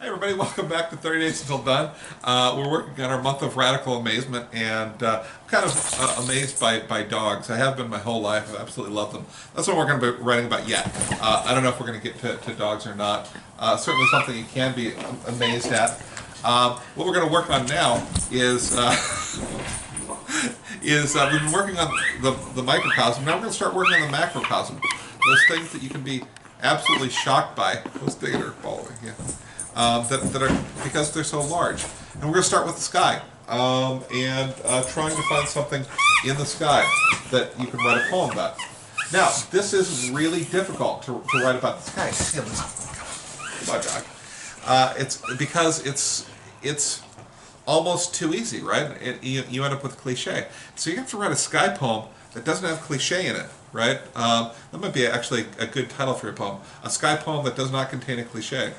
Hey everybody, welcome back to 30 Days Until Done. We're working on our month of radical amazement, and I'm kind of amazed by dogs. I have been my whole life. I absolutely love them. That's what we're going to be writing about yet. I don't know if we're going to get to dogs or not. Certainly something you can be amazed at. What we're going to work on now is we've been working on the microcosm. Now we're going to start working on the macrocosm. Those things that you can be absolutely shocked by. Those things are following, yeah. That are because they're so large. And we're going to start with the sky and trying to find something in the sky that you can write a poem about. Now, this is really difficult to write about the sky. Hey, listen. Come on, Doc. It's because it's almost too easy, right? You end up with cliche. So you have to write a sky poem that doesn't have cliche in it, right? That might be actually a good title for your poem. A sky poem that does not contain a cliche.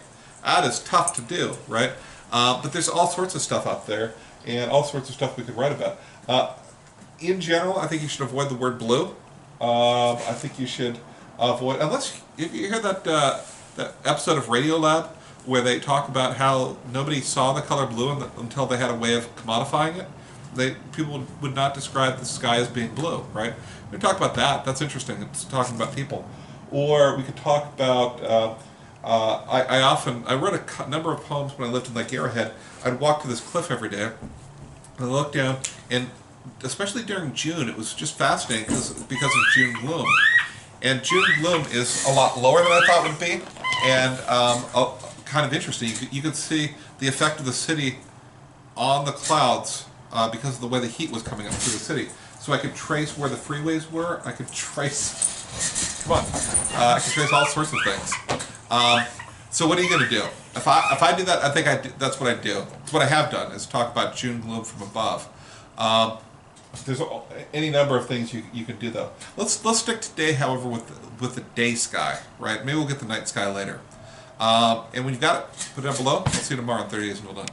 That is tough to do, right? But there's all sorts of stuff out there, and all sorts of stuff we could write about. In general, I think you should avoid the word blue. I think you should avoid, unless you hear that episode of Radiolab where they talk about how nobody saw the color blue until they had a way of commodifying it. People would not describe the sky as being blue, right? We talk about that. That's interesting. It's talking about people. Or we could talk about. I wrote a number of poems when I lived in Lake Arrowhead. I'd walk to this cliff every day, and I look down, and especially during June, it was just fascinating because of June gloom. And June gloom is a lot lower than I thought it would be, and kind of interesting. You could see the effect of the city on the clouds because of the way the heat was coming up through the city. So I could trace where the freeways were. I could trace, come on, I could trace all sorts of things. So what are you going to do? If I do that, I think that's what I do. It's what I have done, is talk about June gloom from above. There's any number of things you can do, though. Let's stick today, however, with the day sky, right? Maybe we'll get the night sky later. And when you got it, put it down below. I'll see you tomorrow in 30 Days Until Done.